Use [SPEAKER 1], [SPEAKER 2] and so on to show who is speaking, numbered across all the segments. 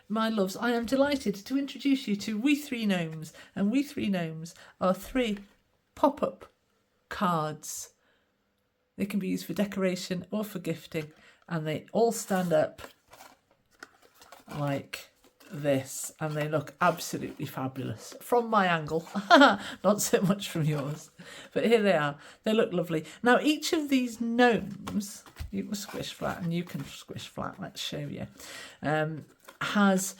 [SPEAKER 1] my loves, I am delighted to introduce you to We Three Gnomes. And We Three Gnomes are 3 pop-up cards. They can be used for decoration or for gifting, and they all stand up like this, and they look absolutely fabulous from my angle. Not so much from yours, but here they are. They look lovely. Now, each of these gnomes, you can squish flat and you can squish flat, let's show you, has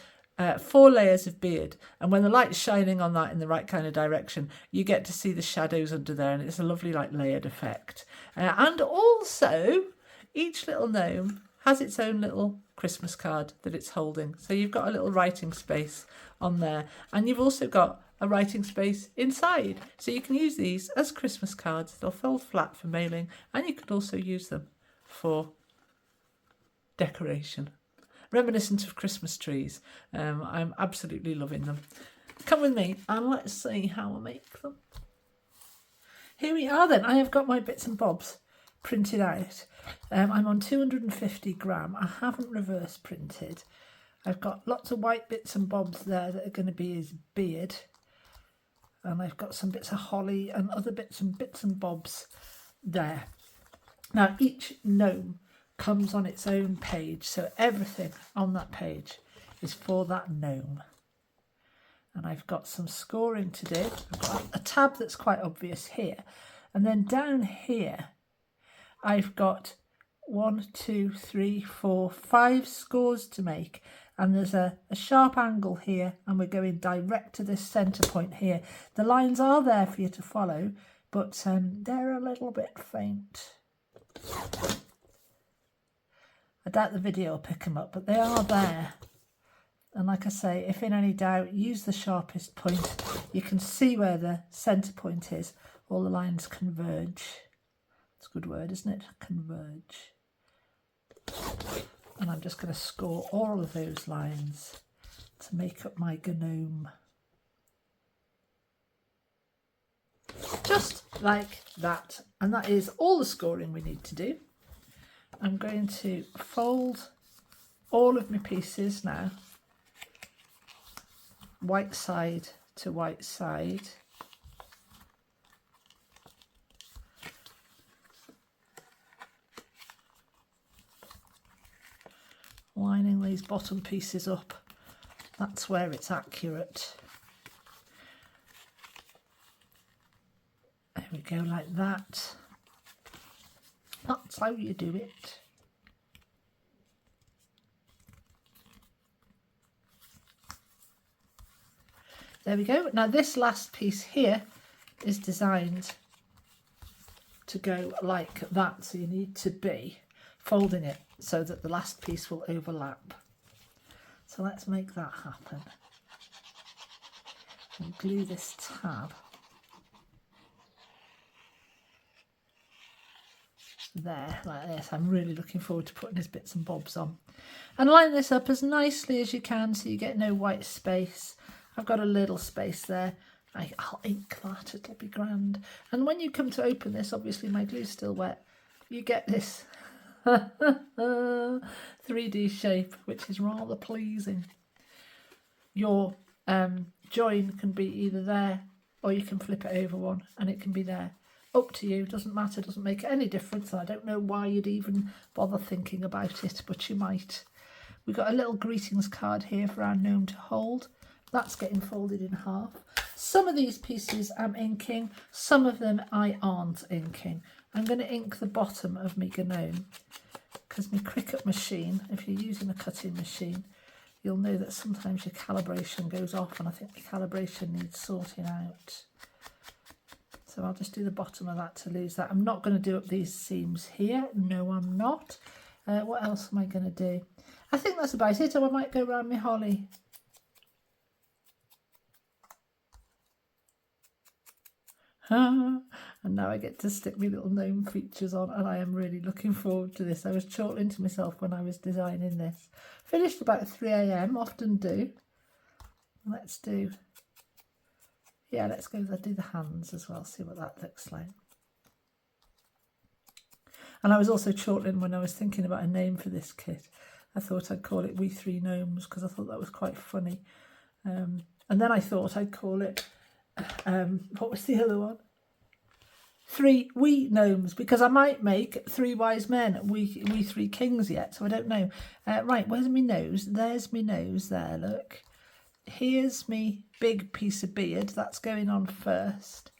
[SPEAKER 1] 4 layers of beard, and when the light's shining on that in the right kind of direction, you get to see the shadows under there, and it's a lovely like layered effect. And also each little gnome has its own little Christmas card that it's holding, so you've got a little writing space on there, and you've also got a writing space inside, so you can use these as Christmas cards. They'll fold flat for mailing, and you could also use them for decoration, reminiscent of Christmas trees. I'm absolutely loving them. Come with me and let's see how I make them. Here we are then. I have got my bits and bobs printed out. I'm on 250 gram. I haven't reverse printed. I've got lots of white bits and bobs there that are going to be his beard, and I've got some bits of holly and other bits and bobs there. Now each gnome comes on its own page, so everything on that page is for that gnome. And I've got some scoring to do. I've got a tab that's quite obvious here, and then down here I've got 1, 2, 3, 4, 5 scores to make, and there's a sharp angle here, and we're going direct to this centre point here. The lines are there for you to follow, but they're a little bit faint. I doubt the video will pick them up, but they are there. And like I say, if in any doubt, use the sharpest point. You can see where the centre point is. All the lines converge. It's a good word, isn't it? Converge. And I'm just going to score all of those lines to make up my gnome. Just like that. And that is all the scoring we need to do. I'm going to fold all of my pieces now, white side to white side. Lining these bottom pieces up, that's where it's accurate. There we go, like that. That's how you do it. There we go. Now this last piece here is designed to go like that, so you need to be folding it so that the last piece will overlap. So let's make that happen. And glue this tab there like this. I'm really looking forward to putting his bits and bobs on, and line this up as nicely as you can so you get no white space. I've got a little space there. I'll ink that, it'll be grand. And when you come to open this, obviously my glue's still wet, you get this 3D shape, which is rather pleasing. Your join can be either there, or you can flip it over one and it can be there. Up to you, doesn't matter, doesn't make any difference. I don't know why you'd even bother thinking about it, but you might. We've got a little greetings card here for our gnome to hold. That's getting folded in half. Some of these pieces I'm inking, some of them I aren't inking. I'm going to ink the bottom of my gnome because my Cricut machine, if you're using a cutting machine, you'll know that sometimes your calibration goes off, and I think the calibration needs sorting out. So I'll just do the bottom of that to lose that. I'm not going to do up these seams here. No, I'm not. What else am I going to do? I think that's about it. Or I might go around my holly. And now I get to stick my little gnome features on, and I am really looking forward to this. I was chortling to myself when I was designing this. Finished about 3 AM, often do. Let's do... Yeah, let's go do the hands as well, see what that looks like. And I was also chortling when I was thinking about a name for this kit. I thought I'd call it We Three Gnomes because I thought that was quite funny. And then I thought I'd call it, what was the other one? Three Wee Gnomes, because I might make Three Wise Men, we Three Kings yet, so I don't know. Right, where's my nose? There's my nose there, look. Here's me big piece of beard, that's going on first.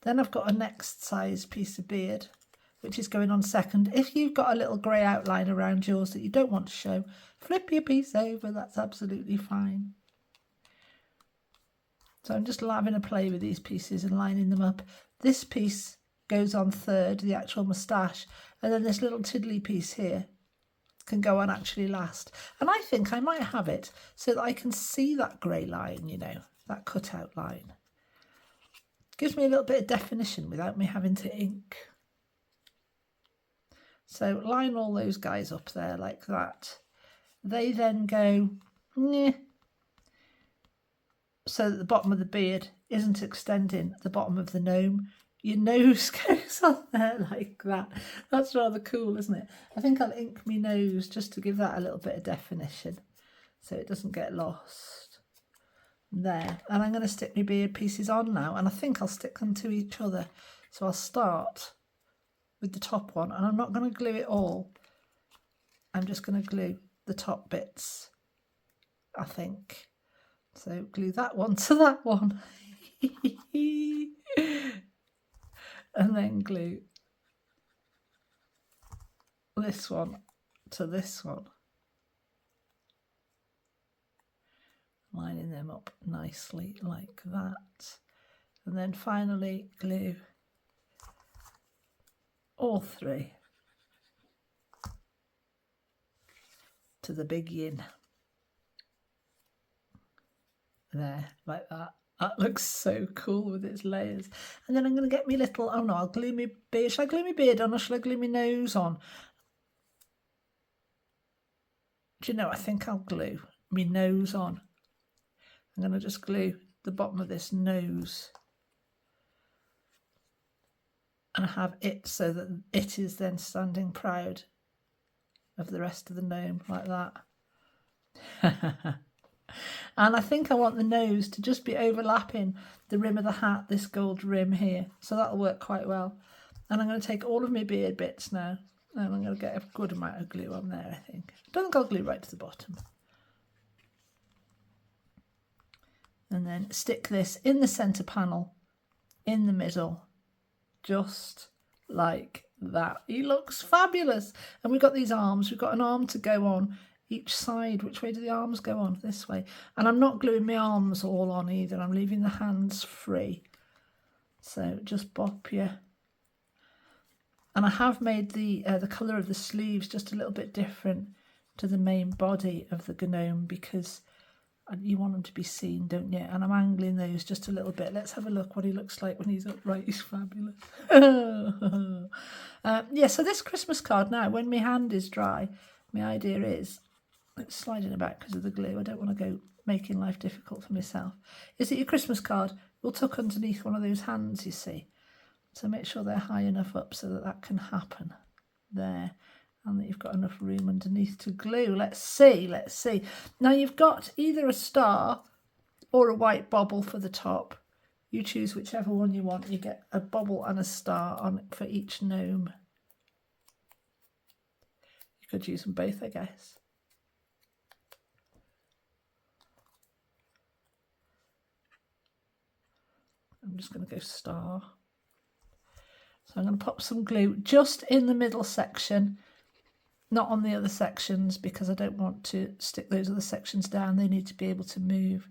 [SPEAKER 1] Then I've got a next size piece of beard, which is going on second. If you've got a little grey outline around yours that you don't want to show, flip your piece over, that's absolutely fine. So I'm just having a play with these pieces and lining them up. This piece goes on third, the actual moustache, and then this little tiddly piece here can go on actually last. And I think I might have it so that I can see that grey line, you know, that cutout line. Gives me a little bit of definition without me having to ink. So line all those guys up there like that. They then go nyeh, so that the bottom of the beard isn't extending the bottom of the gnome. Your nose goes on there like that. That's rather cool, isn't it? I think I'll ink my nose just to give that a little bit of definition so it doesn't get lost. There. And I'm going to stick my beard pieces on now, and I think I'll stick them to each other. So I'll start with the top one, and I'm not going to glue it all. I'm just going to glue the top bits, I think. So glue that one to that one. And then glue this one to this one, lining them up nicely like that, and then finally glue all three to the big yin there like that. That looks so cool with its layers. And then I'm going to get me little, oh no, I'll glue my beard. Shall I glue my beard on or shall I glue my nose on? Do you know, I think I'll glue my nose on. I'm going to just glue the bottom of this nose and have it so that it is then standing proud of the rest of the gnome like that. And I think I want the nose to just be overlapping the rim of the hat, this gold rim here. So that'll work quite well. And I'm going to take all of my beard bits now, and I'm going to get a good amount of glue on there, I think. I don't think I'll glue right to the bottom. And then stick this in the centre panel, in the middle, just like that. He looks fabulous. And we've got these arms. We've got an arm to go on each side. Which way do the arms go on? This way. And I'm not gluing my arms all on either. I'm leaving the hands free. So just bop you. And I have made the colour of the sleeves just a little bit different to the main body of the gnome because you want them to be seen, don't you? And I'm angling those just a little bit. Let's have a look what he looks like when he's upright. He's fabulous. Yeah, so this Christmas card now, when my hand is dry, my idea is, it's sliding about because of the glue. I don't want to go making life difficult for myself. Is that your Christmas card will tuck underneath one of those hands, you see. So make sure they're high enough up so that that can happen there. And that you've got enough room underneath to glue. Let's see, let's see. Now you've got either a star or a white bobble for the top. You choose whichever one you want. You get a bobble and a star on for each gnome. You could use them both, I guess. I'm just going to go star. So I'm going to pop some glue just in the middle section, not on the other sections because I don't want to stick those other sections down. They need to be able to move.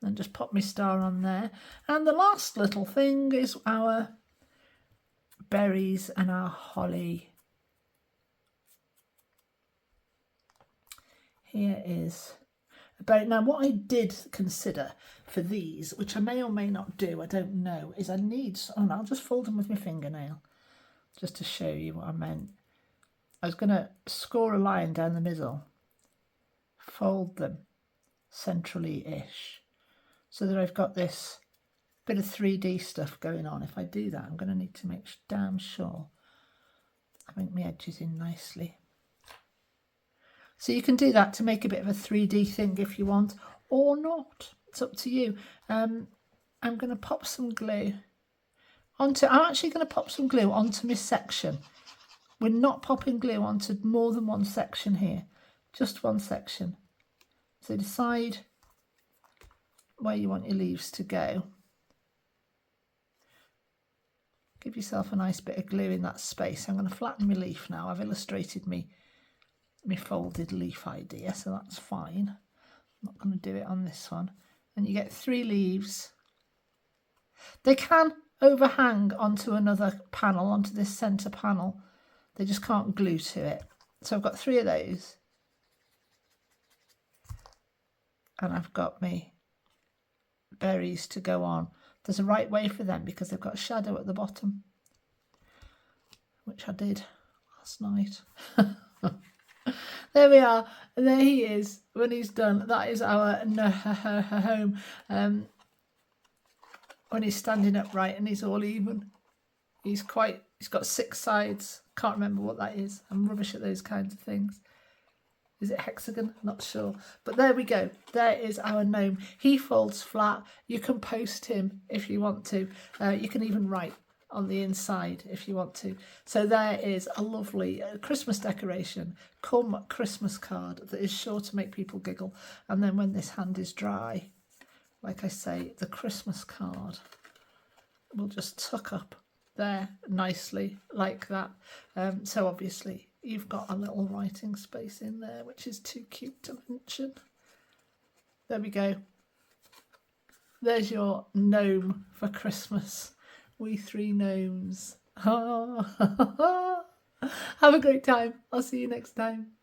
[SPEAKER 1] And just pop my star on there. And the last little thing is our berries and our holly. Here is a berry. Now what I did consider for these, which I may or may not do, I don't know, is I need, oh no, I'll just fold them with my fingernail just to show you what I meant. I was going to score a line down the middle, fold them centrally-ish, so that I've got this bit of 3D stuff going on. If I do that, I'm going to need to make damn sure I make my edges in nicely. So you can do that to make a bit of a 3D thing if you want, or not. It's up to you. I'm going to pop some glue onto, I'm actually going to pop some glue onto my section. We're not popping glue onto more than one section here, just one section. So decide where you want your leaves to go. Give yourself a nice bit of glue in that space. I'm going to flatten my leaf now. I've illustrated my folded leaf idea, so that's fine. I'm not going to do it on this one. And you get 3 leaves. They can overhang onto another panel, onto this centre panel. They just can't glue to it. So I've got 3 of those. And I've got my berries to go on. There's a right way for them because they've got a shadow at the bottom, which I did last night. There we are. And there he is when he's done. That is our home. When he's standing upright and he's all even. He's got 6 sides. Can't remember what that is. I'm rubbish at those kinds of things. Is it hexagon? Not sure. But there we go. There is our gnome. He folds flat. You can post him if you want to. You can even write on the inside if you want to. So there is a lovely Christmas decoration, come Christmas card, that is sure to make people giggle. And then when this hand is dry, like I say, the Christmas card will just tuck up there nicely like that. So obviously you've got a little writing space in there, which is too cute to mention. There we go. There's your gnome for Christmas. We 3 gnomes. Have a great time. I'll see you next time.